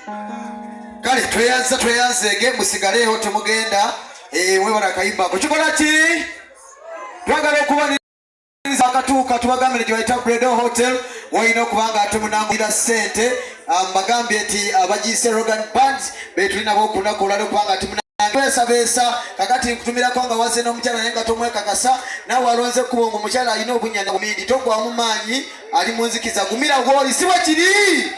Kale tweyanzege musigaleho temugenda webala kayimba kukikola ki twagala okubaniriza akatuuka tubagambire gye bayita Bredo Hotel wayina okubanga ate munangira ssente mbagambye nti Abadigize Rogan Band betulina bokunaku olwali okubanga ate beesa kakati nkutumirako nga wazze n'omukyala naye nga tomwekakasa nawe alonze kuba ngo omukyala alina obunyana bumindi togwamu maanyi ali munzikiza gumira gwoli si bwe kiri.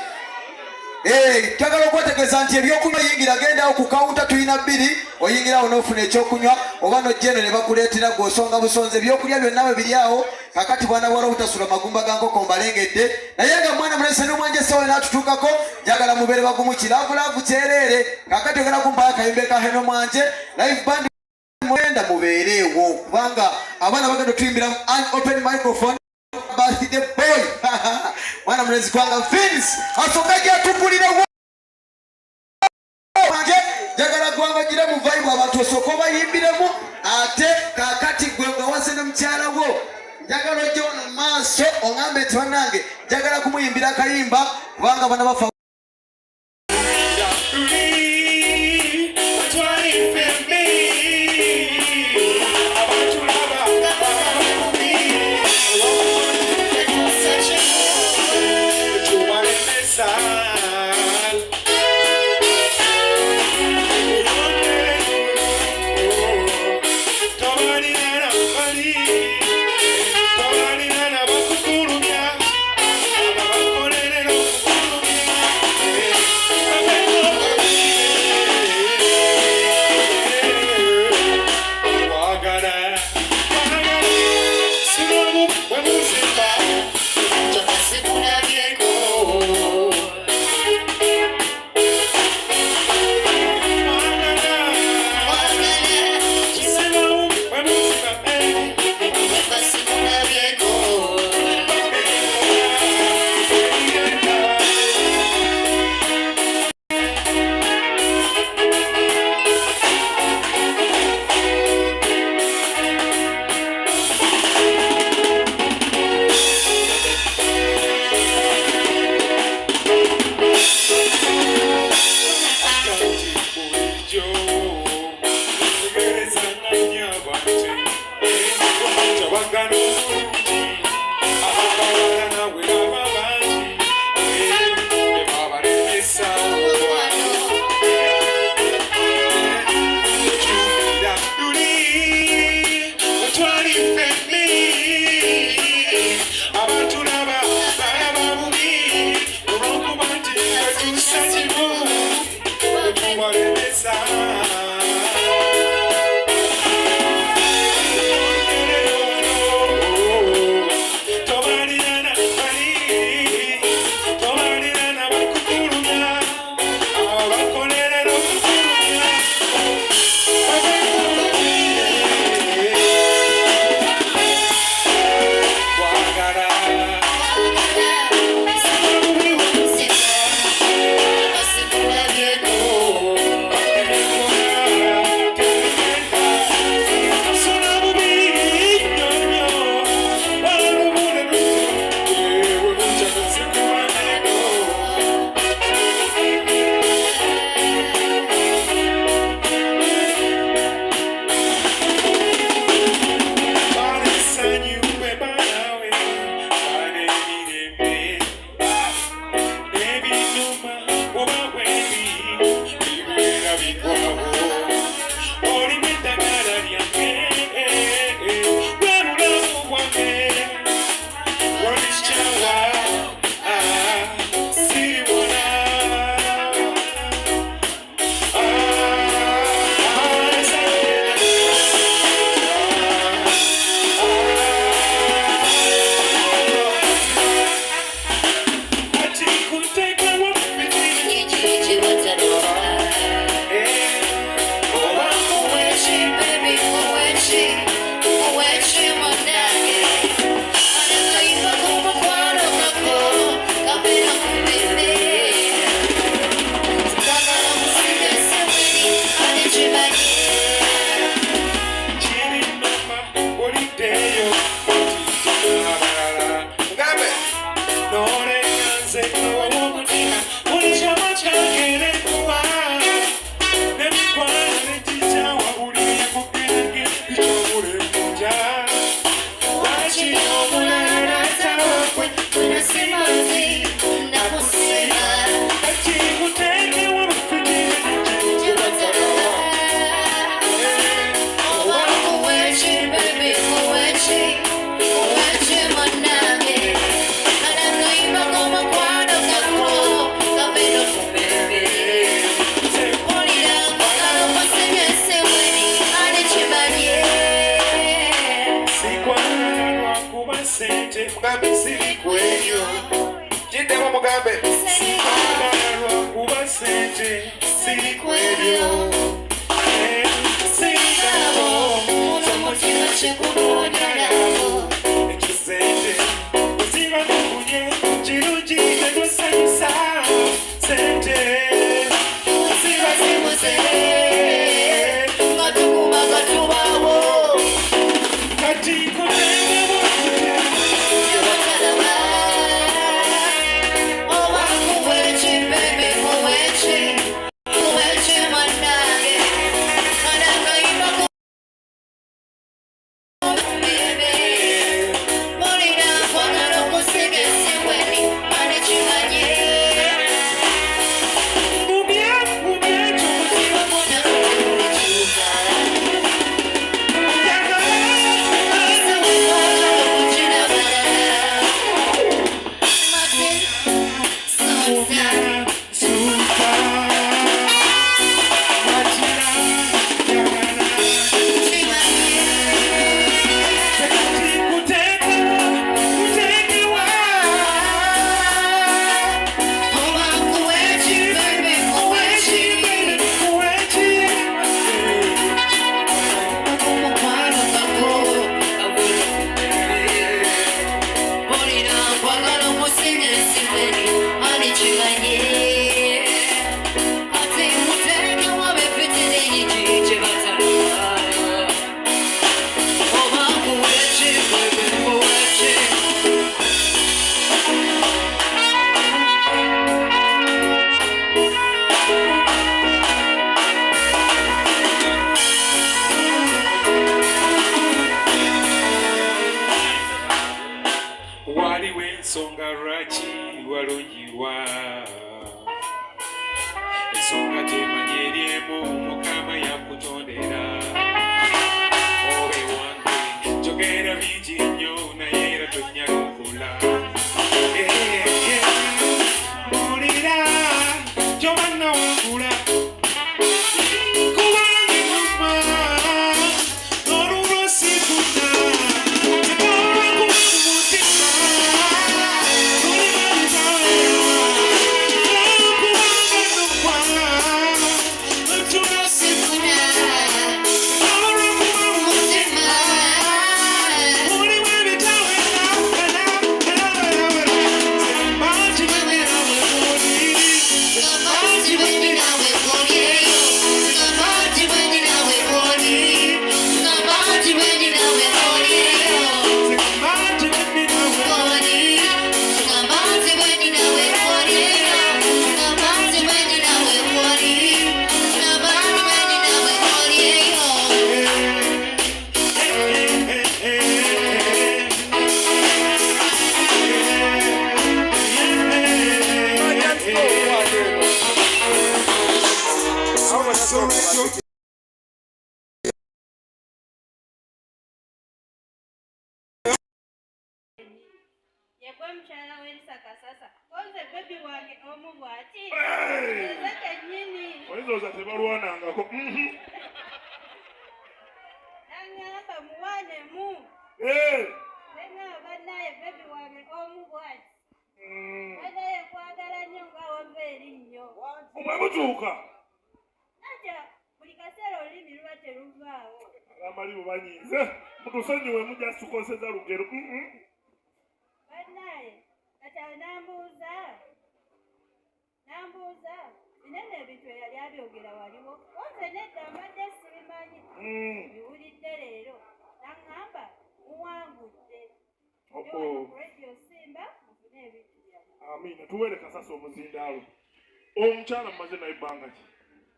Twagala okwetegeeza nti ebyokunywa yingira gendawo ku kawunta tulina 2 oyingirawo n'ofuna ekyokunywa oba n'ojjeno ne bakuleetera gw'osonga busonze ebyokulya byonna bwe biri awo kakati bwana bwala obutasula magumba ga nkoko mbalengedde naye nga mwana mulese n'omwanje sewe n'atutuukako njagala mubeere bagumu kiravulavu kyereere kakati ogenda kumpaya akayimbe ka heno mwanje live band mugenda mubeereewo kubanga abaana bagenda otuyimbira an open microphone birthday boy mwana mulezi kwanga Vince asokaje atupulire wanje jagala kwanga gira mu vibe abantu osoko bayimbiremu ate kakati gwe nga wase n'omukyala wo jagala ojona maaso ongambe twanange jagala kumuyimbira kayimba kubanga bana bafa mugambe sikwagala kuba sente siri kwebyo sirigabo n'omutima kikunonya nabo ekyo sente oziba kukunye kirungi tegosanyusa sente ziba zibuze nga tukuba nga tubawo kati kutengewo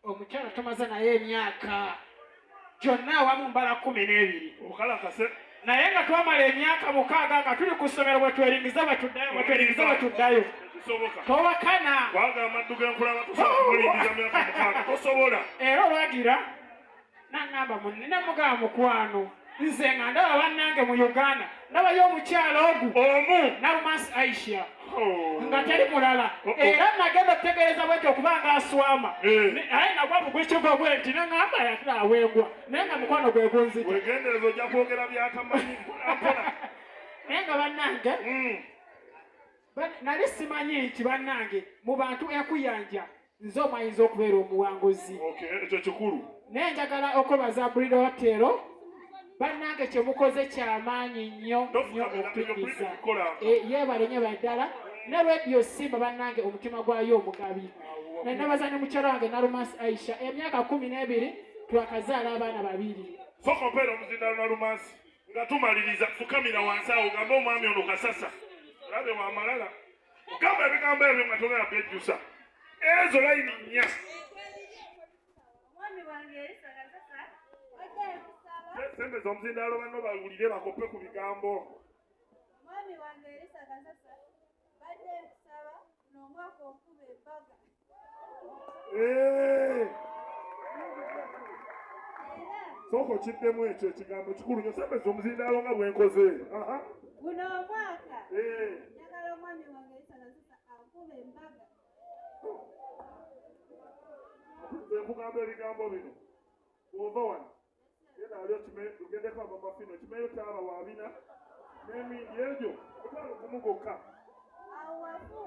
omukyala tumaze naye emyaka gyonna awamu mbala 12 naye nga twamala emyaka 6 nga tuli ku ssomero bwe tweringiza batuddayo towakana era olwagira naŋŋamba munne mugaba mukwano nze nga ndaba bannange mu Uganda ndabayo omukyala ogu omu Narumansi Aisha nga teri mulala era nagenda okutegeereza bwekyo okuba nga aswama aye nagwa mugwikigo bwe nti naŋŋamba yataaweegwa naye nga mukwano gwe gunzita wegendereza ojja kwogera byatamanyi mpola naye nga bannange nali simanyi nti bannange mu bantu ekuyanja nze omayinza okubeera omuwanguzi. Ekyo kikulu. Naye njagala okwebaza Bredo Hotel bannange kye mukoze ky'amaanyi nnyo okupindiza. Yeebale nnyo baddala ne Radio Simba bannange omutima gwayo omugabi. Nebaza ne mukyala wange Narumas Aisha emyaka 12 twakazaala abaana 2. Soko mpera omuzindaalo Narumas nga tumaliriza fukamira wansi awo gamba omwami ono kasasa. Labe wa malala. Gamba ebigambo ebyo nga togera byejjusa. Ezo layini nnya. Omwami wange Elisa kasasa. Sembe z'omuzindaalo banno bawulire bakope ku bigambo. Omwami wange Elisa kasasa. Badde kusaba n'omwaka okuba ebbaga. Soko kiddemu ekyo ekigambo kikulu nnyo sembe z'omuzindaalo nga bwenkoze. Guno omwaka. Njagala omwami wange Elisa kasasa akuba embaga. Nkugamba ebigambo bino. Bw'ova wano. Yena alio tugendeko amamafino kimeyo taaba wabina. N'emindi egyo otwala ogumu gokka. Awafu.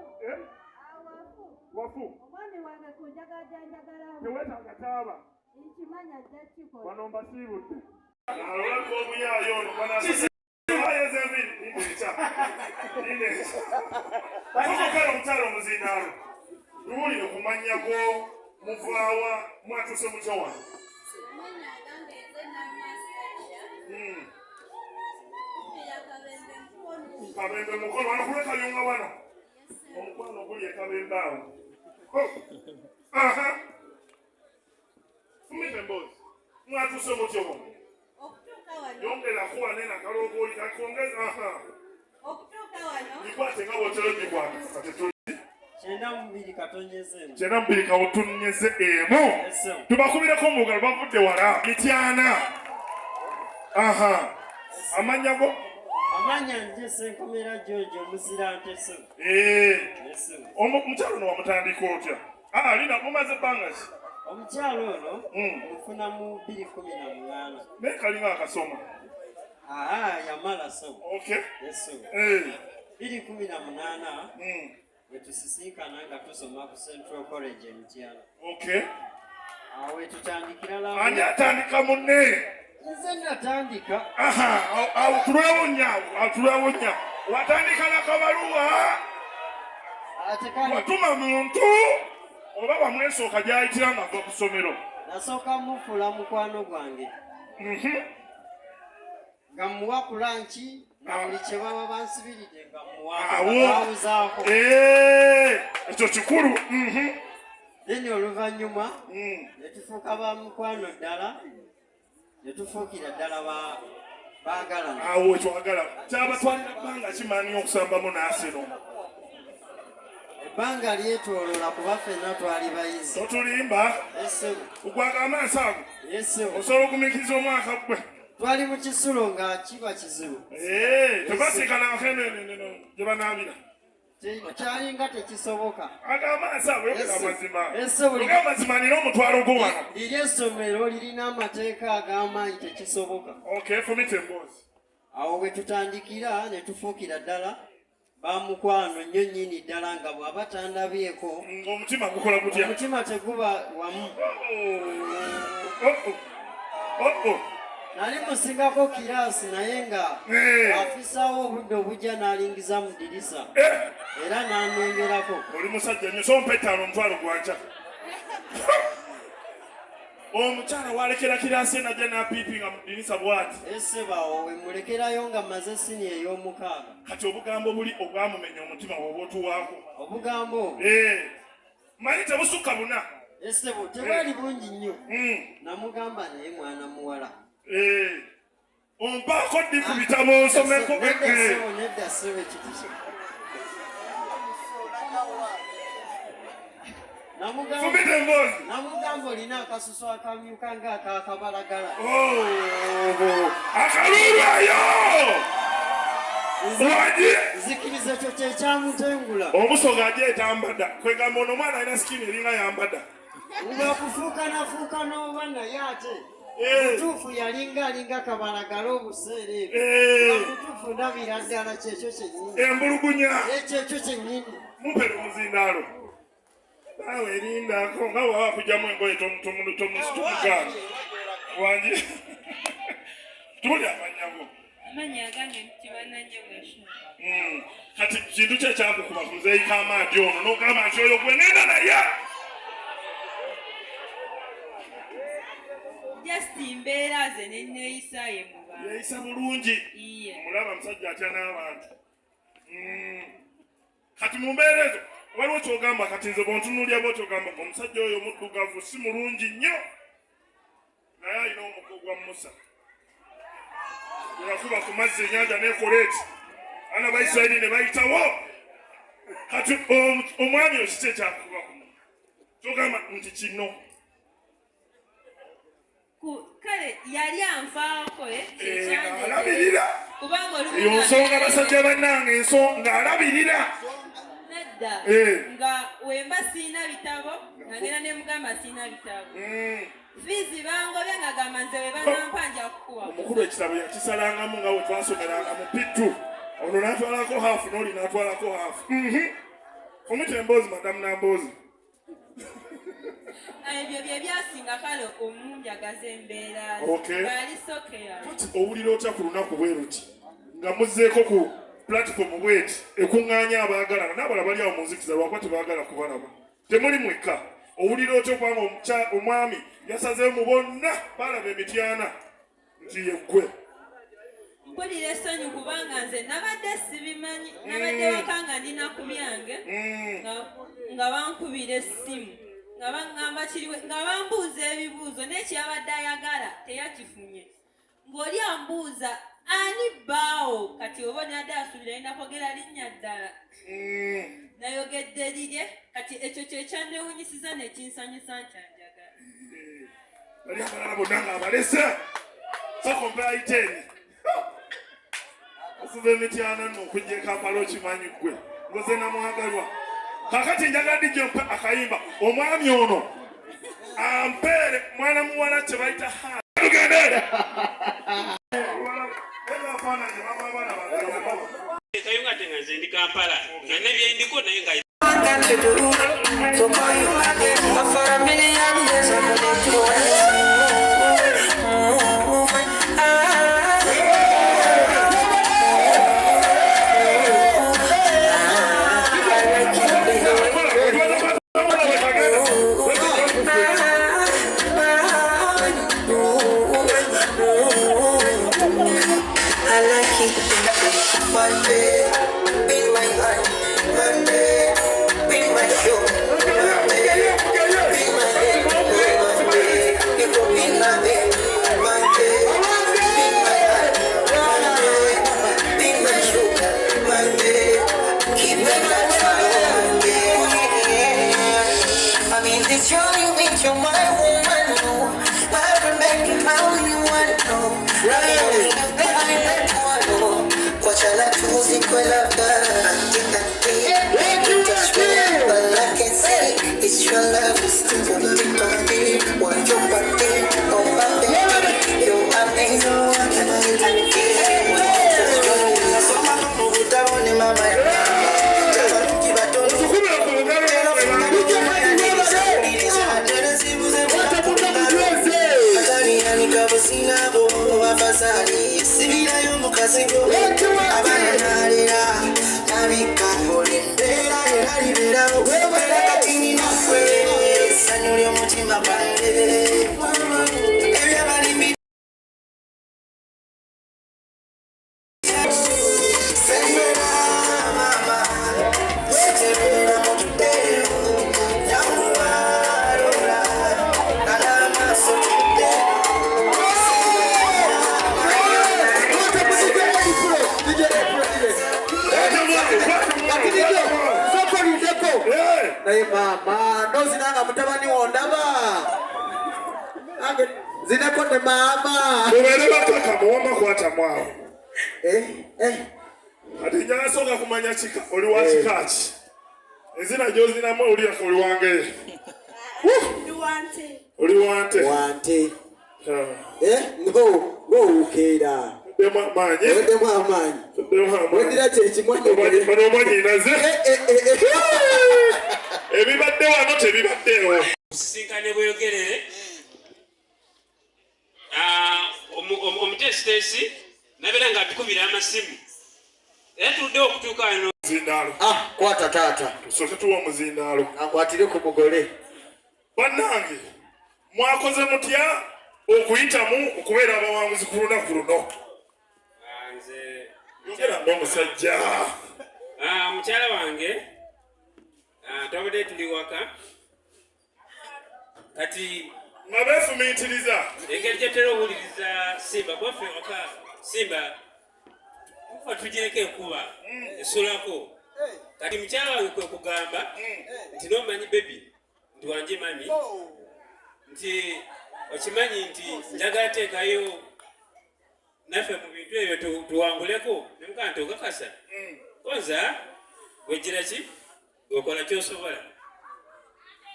Wafu. Omwami wange ku njagala gyanjagalamu. Teweetaaga taaba. Nkimanya ajja kikola. Wano mbasiibudde. Alolako obuyaayo ono banasa. Ayeze enviri ncha. Okokera omukyalo omuzindaalo. Tuwulire ku mannya go muvaawa mwatuse mutya wano. Kabembe mukono wano kule kayunga wano. Omukwano guli ekabembe awo. Fumite mbozi. Mwatuse mutya wano. Okutuuka wano. Yongera kuwa nena kaloogooli kakongeza. Okutuuka wano. Gikwate nga bwotero gikwate. Kyenda mubiri katonyezemu. Kyenda mubiri kawutunyeze emu. Tubakubireko mu ngalo bavudde wala. Mityana. Amannya go? Amanya nje Senkomera George omuzira Nteso. Omukyalo ono wamutandika otya? Alina mumaze ebbanga ki? Omukyalo ono mufuna mu 2018. Naye kalinga akasoma. Yamala so. Okay. Yes. 2018 wetusisinkana nga tusoma ku Central College Mityana. Okay. Awe tutandikira la. Ani atandika munne? Nze natandika. Atulawo nya. Watandika na kabaluwa. Watuma muntu. Oba wamwesooka gy'ayitira nga ava ku ssomero. Nasooka mufula mukwano gwange. Nga muwa ku lanchi na buli kye baba bansibiridde nga muwawuzaako. Ekyo kikulu. Then oluvannyuma ne tufuuka ba mukwano ddala. Netufuukira ddala baagalana. Awo twagala. Kyabatwalira bbanga kimaanyi okusambamu n'aseno. Ebbanga lyetoloola kuba ffenna twali bayizi. Totulimba? Ogwaga amaaso ago? Osobola okumikiriza omwaka gwe? Twali mu kisulo nga kiba kizibu. Tebasiikana gye banaabira. Kyalinga tekisoboka. Amaaso ago yogera amazima. Yogera amazima nina omutwalo gwo wano. Liri essomero lirina amateeka ag'amaanyi tekisoboka. Okay, fumite emboozi. Awo bwe tutandikira ne tufuukira ddala bamukwano nnyo nnyini ddala nga bw'aba tandabyeko. Omutima gukola gutya? Omutima teguba wamu. Nali musingako kiraasi naye nga afisaawo obudde obujja n'alingiza mu ddirisa era n'anengerako. Oli musajja nnyo so mpetaano omutwalo gwanca. Omukyala walekera kiraasi najja n'apiipinga mu ddirisa bw'ati. Bawo we mulekerayo nga maze sini ey'omukaaga. Kati obugambo buli obwamumenya omutima bw'oba otuwaako. Obugambo? Manyi tebusukka buna. Tebwali bungi nnyo. Namugamba naye mwana muwala. Ompaako ddi ku bitabo nsomeko. Nedda ssebo ekitiso. Namugamba olina akasusu akamyuka ng'akabalagala. Akalulwayo! Nzikiriza ekyo kye kyamutengula. Omusoga agyetambadda. Kwegamba ono omwana alina sikini eringa yambadda. Nga kufuukanafuukana oba naye ate Mutuufu yalinga kabalagala obuseere mutuufu ndabira ddala kyekyo kyennyini embulugunya kyekyo kyennyini mupere omuzindaalo naawe erindako nga bwaba kujjamu engoye tomugaana wangi tuli amanyago amanya agange nti bananye bwesha kati kintu kye kyakukuba ku muzeeyi k'amaadi ono n'ogamba nti oyo gwe ngenda naye just mbeera ze neneeyisa ye muba yeeyisa bulungi omulaba musajja atya n'abantu kati mu mbeera ezo waliwo kyogamba kati nze bwontunuulya bwoti ogamba omusajja oyo muddugavu si mulungi nnyo naye alina omugo gwa musa yakuba ku mazzi ennyanja n'ekoleeti abaana ba Isirayiri ne bayitawo kati omwami oyo kiki ekyakuba kyogamba nti kino kale yali anfaako alabirira kubanga eyo nsonga basajja bannange ensonga alabirira nedda nga wemba siina bitabo ngagenda ne mugamba siina bitabo fiizi bangobye nga gamba nze we banampanja kukuwa omukulu ekitabo yakisalangamu nga we twasomeranga mu pittu ono n'atwalako haafu n'oli n'atwalako haafu omute emboozi madamu namboozi ebyo bye byasinga kale omunjagaza embeera ng'alisokera owulira otya ku lunaku bwe ruti nga muzzeeko ku platform bweti ekuŋŋaanya abaagalana n'abalala bali awo mu nzikiza lwakuba tebaagala kubalaba temuli mwekka owulira otya okubanga omwami yasazeewo mu bonna baalaba emityana nti yeggwe mpulira essanyu kubanga nze nabadde sibimanyi nabadde waka nga ndina ku byange nga bankubira essimu nga baŋŋamba kiriwe nga bambuuza ebibuuzo n'ekyabadde ayagala teyakifunye ng'oli ambuuza ani bbaawo kati oba nadde asuubira alina kwogera linnya ddala nayogedde lirye kati ekyo kyekyannewunyisiza nekinsanyusa nkyanjagala bali abalala bonna nga abalesa sakompeayiteni asuba emityana nno okujja ekampala okimanyi ggwe ngoze namwagalwa kakati njagala dijjo mpe akayimba omwami ono ampeere mwana muwala kye bayita tugende kayunga tenga nze ndi Kampala nga ne byendiko naye nga it's your love, it's still what your body, oh my baby, you're amazing, what can I do? So my mama would down in my mind. Naye mama, no zinanga mutabani wondaba. Zinako ne mama. Mubere bakaka muwamba kwata mwawo. Ati njala soka kumanya chika oli wa chikachi. Ezina jozina mwe oli oli wange. Duwante. Oli wante. Wante. ngo ukera demu amanyi wendira kyekimwanyi ebibadde wano tebibaddeewo kusisinkane bweyogerere omutesitesi nabeera nga atukubira amasimu era tuluddewo okutuuka wano muzindaalo kwata taata tusooke tuwa omuzindaalo akwatire ku mugole bannange mwakoze mutya okuyitamu okubeera abawanguzi ku lunaku luno yogera ng'omusajja mukyala wange twabadde tuli waka kati nga beefumiitiriza engeri gyetera owuliriza simba kwaffe waka simba kufa tugireko enkuba esulako kati mukyala wange kwe kugamba nti nomanyi bebi nti wanje mami nti okimanyi nti njagala teekayo naffe mu bintu ebyo tuwanguleko nemukaa nti okakasa oza wegira ki okola kyosobola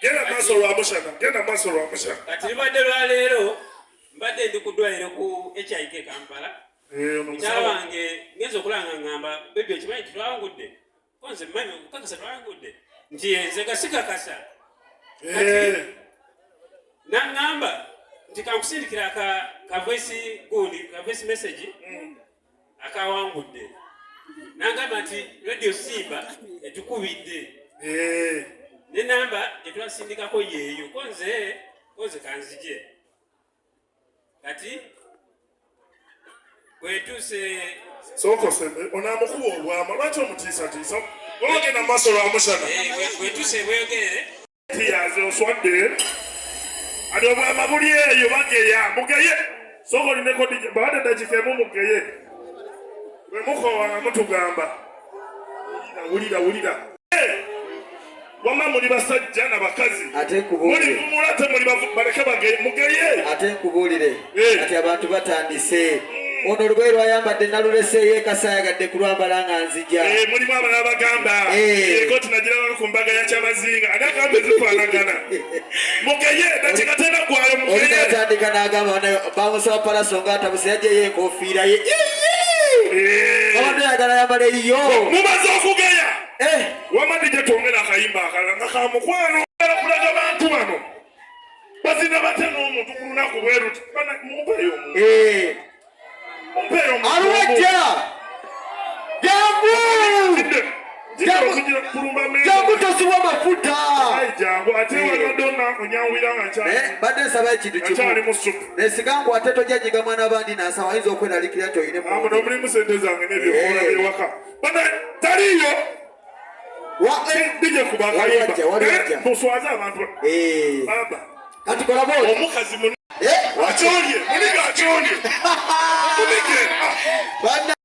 genda maaso lwa mushana kati libadde lwaleero mbadde ndi ku ddwaliro ku HIK Kampala mukyala wange ngenza okulanga ngamba bebi okimanyi nti twawangudde konze mami okukakasa twawangudde nti nze nga sikakasa naŋŋamba nti kankusindikira ka voice gundi ka voice message akawangudde nangamba nti radio simba etukubidde ne namba gyetwasindikako yeeyo konze kanzije kati bwetuuse sokoseme onaamukuba obwama lwaki omutiisatiisa olwagenda maaso lwa mushana bwetuuse bweyogerere tiyaze oswadde ati obwama buli eyo bageya mugeye soka olineko babadde dakika emu mugeye bwe mukowanga mutugamba wulira wama muli basajja nabakazi muli vumula te muli baleke bageye mugeye ate nkubuulire ati abantu batandise ono olugoye lwayambadde naluleseeyo ekasayagadde kulwambala nga nzija mulimu abala bagamba ekoti nagiraba ku mbaga ya kyamazinga ani agamba ezifaanagana mugeye dakika tena gwalo mugeye atandika n'agamba bamusaba palaso nga atabuse yajjeyo enkofiira ye abadde yagala yambala eriyo mumaze okugeya wamadi gye twongera akayimba akalala nga kamukwano kulaga bantu bano bazina batya n'omuntu ku lunaku bwe ruti mumpeeyo omuntu alwajja jangu tosibwa amafuta jangu ate wanadona onyawira nga badde nsaba ekintu kimu nesiga ngu ate tojanyiga mwana bandi nasawa ayinza okweralikira kyoyine mulimu sente zange nebyokola ewaka bana taliyo bijja kubakayimba tuswaze abantu baba kati kola bodi omukazi akyolye muniga akyolye